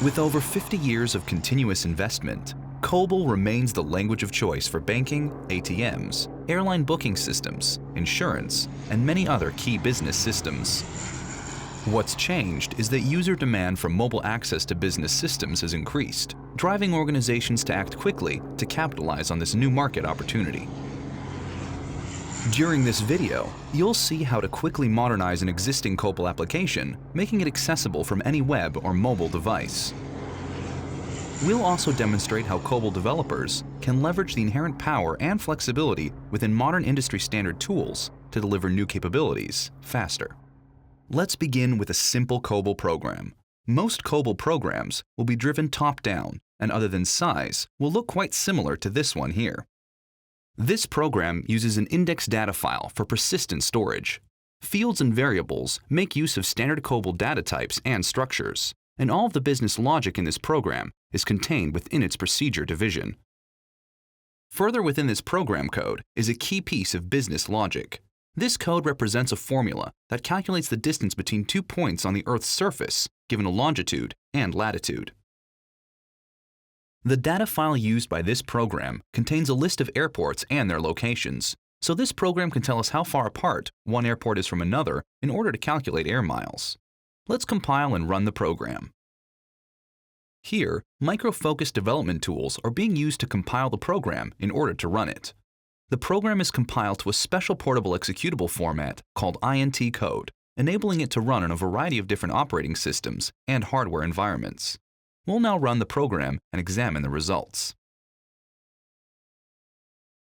With over 50 years of continuous investment, COBOL remains the language of choice for banking, ATMs, airline booking systems, insurance, and many other key business systems. What's changed is that user demand for mobile access to business systems has increased, driving organizations to act quickly to capitalize on this new market opportunity. During this video, you'll see how to quickly modernize an existing COBOL application, making it accessible from any web or mobile device. We'll also demonstrate how COBOL developers can leverage the inherent power and flexibility within modern industry standard tools to deliver new capabilities faster. Let's begin with a simple COBOL program. Most COBOL programs will be driven top-down, and other than size, will look quite similar to this one here. This program uses an index data file for persistent storage. Fields and variables make use of standard COBOL data types and structures, and all of the business logic in this program is contained within its procedure division. Further within this program code is a key piece of business logic. This code represents a formula that calculates the distance between 2 points on the Earth's surface, given a longitude and latitude. The data file used by this program contains a list of airports and their locations, so this program can tell us how far apart one airport is from another in order to calculate air miles. Let's compile and run the program. Here, micro-focused development tools are being used to compile the program in order to run it. The program is compiled to a special portable executable format called INT code, enabling it to run on a variety of different operating systems and hardware environments. We'll now run the program and examine the results.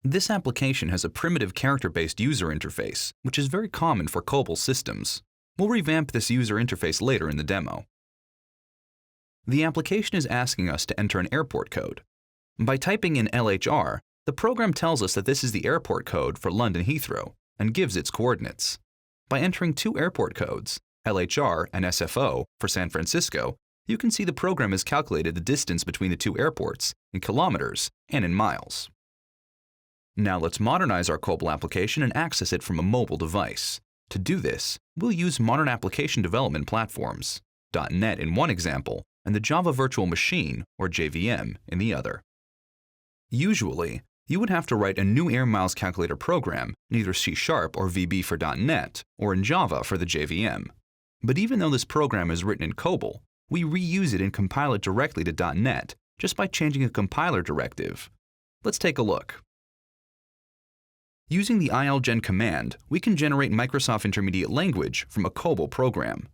This application has a primitive character-based user interface, which is very common for COBOL systems. We'll revamp this user interface later in the demo. The application is asking us to enter an airport code. By typing in LHR, the program tells us that this is the airport code for London Heathrow and gives its coordinates. By entering two airport codes, LHR and SFO for San Francisco, you can see the program has calculated the distance between the two airports in kilometers and in miles. Now let's modernize our COBOL application and access it from a mobile device. To do this, we'll use modern application development platforms, .NET in one example, and the Java Virtual Machine, or JVM, in the other. Usually, you would have to write a new air miles calculator program in either C# or VB for .NET, or in Java for the JVM. But even though this program is written in COBOL, we reuse it and compile it directly to .NET just by changing a compiler directive. Let's take a look. Using the ilgen command, we can generate Microsoft Intermediate Language from a COBOL program.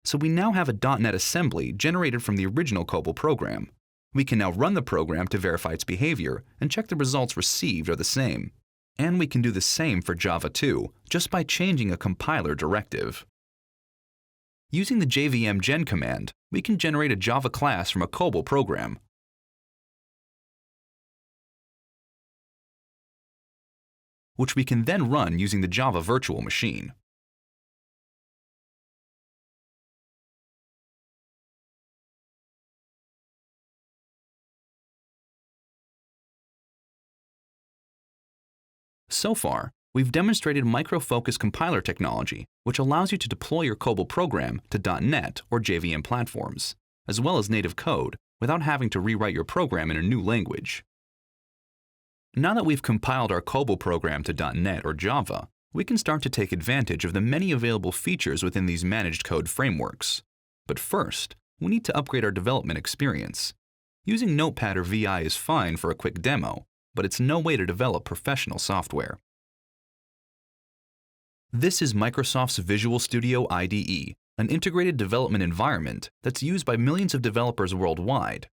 So we now have a .NET assembly generated from the original COBOL program. We can now run the program to verify its behavior and check the results received are the same. And we can do the same for Java too, just by changing a compiler directive. Using the JVM gen command, we can generate a Java class from a COBOL program. Which we can then run using the Java Virtual Machine. So far, we've demonstrated micro-focused compiler technology, which allows you to deploy your COBOL program to .NET or JVM platforms, as well as native code, without having to rewrite your program in a new language. Now that we've compiled our COBOL program to .NET or Java, we can start to take advantage of the many available features within these managed code frameworks. But first, we need to upgrade our development experience. Using Notepad or VI is fine for a quick demo, but it's no way to develop professional software. This is Microsoft's Visual Studio IDE, an integrated development environment that's used by millions of developers worldwide.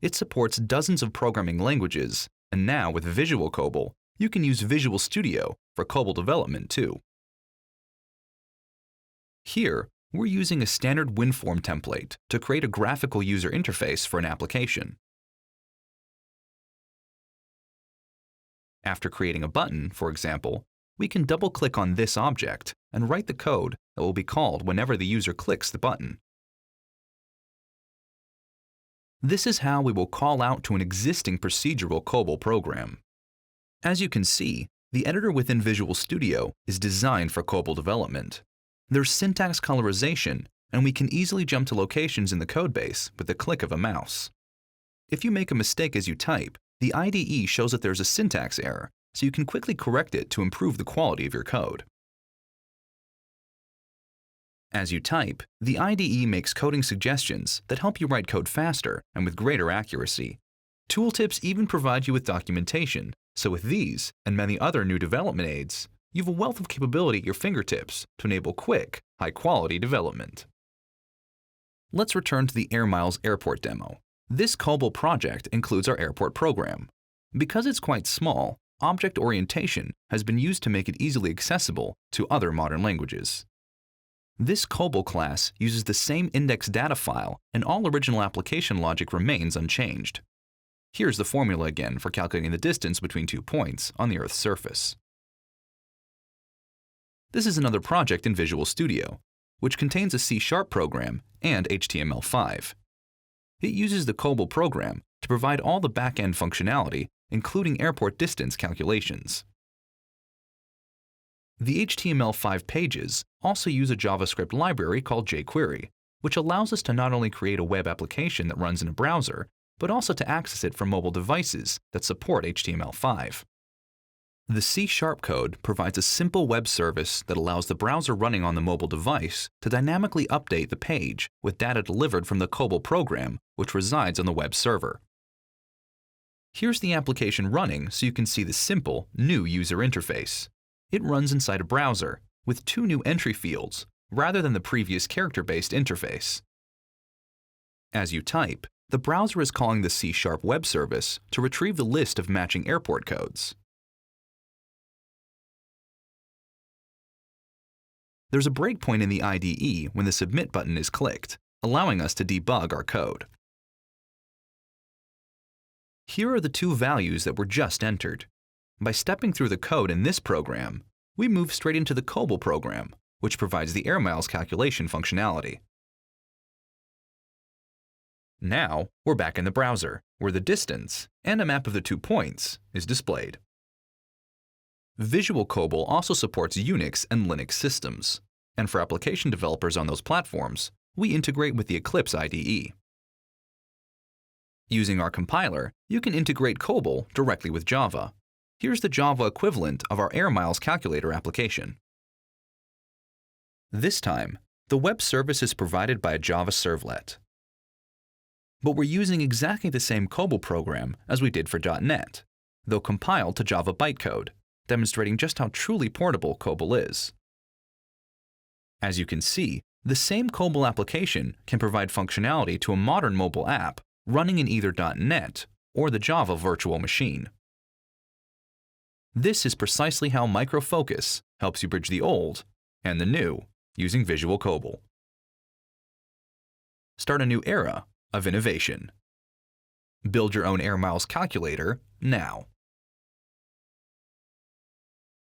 It supports dozens of programming languages, and now with Visual COBOL, you can use Visual Studio for COBOL development too. Here, we're using a standard WinForm template to create a graphical user interface for an application. After creating a button, for example, we can double-click on this object and write the code that will be called whenever the user clicks the button. This is how we will call out to an existing procedural COBOL program. As you can see, the editor within Visual Studio is designed for COBOL development. There's syntax colorization and we can easily jump to locations in the codebase with the click of a mouse. If you make a mistake as you type, the IDE shows that there's a syntax error, so you can quickly correct it to improve the quality of your code. As you type, the IDE makes coding suggestions that help you write code faster and with greater accuracy. Tooltips even provide you with documentation, so with these and many other new development aids, you have a wealth of capability at your fingertips to enable quick, high-quality development. Let's return to the Air Miles Airport demo. This COBOL project includes our airport program. Because it's quite small, object orientation has been used to make it easily accessible to other modern languages. This COBOL class uses the same index data file, and all original application logic remains unchanged. Here's the formula again for calculating the distance between 2 points on the Earth's surface. This is another project in Visual Studio, which contains a C# program and HTML5. It uses the COBOL program to provide all the back-end functionality, including airport distance calculations. The HTML5 pages also use a JavaScript library called jQuery, which allows us to not only create a web application that runs in a browser, but also to access it from mobile devices that support HTML5. The C# code provides a simple web service that allows the browser running on the mobile device to dynamically update the page with data delivered from the COBOL program, which resides on the web server. Here's the application running so you can see the simple, new user interface. It runs inside a browser with 2 new entry fields rather than the previous character-based interface. As you type, the browser is calling the C# web service to retrieve the list of matching airport codes. There's a breakpoint in the IDE when the Submit button is clicked, allowing us to debug our code. Here are the 2 values that were just entered. By stepping through the code in this program, we move straight into the COBOL program, which provides the air miles calculation functionality. Now, we're back in the browser, where the distance and a map of the 2 points is displayed. Visual COBOL also supports Unix and Linux systems, and for application developers on those platforms, we integrate with the Eclipse IDE. Using our compiler, you can integrate COBOL directly with Java. Here's the Java equivalent of our Air Miles calculator application. This time, the web service is provided by a Java servlet. But we're using exactly the same COBOL program as we did for .NET, though compiled to Java bytecode, demonstrating just how truly portable COBOL is. As you can see, the same COBOL application can provide functionality to a modern mobile app running in either .NET or the Java virtual machine. This is precisely how Micro Focus helps you bridge the old and the new using Visual COBOL. Start a new era of innovation. Build your own Air Miles calculator now.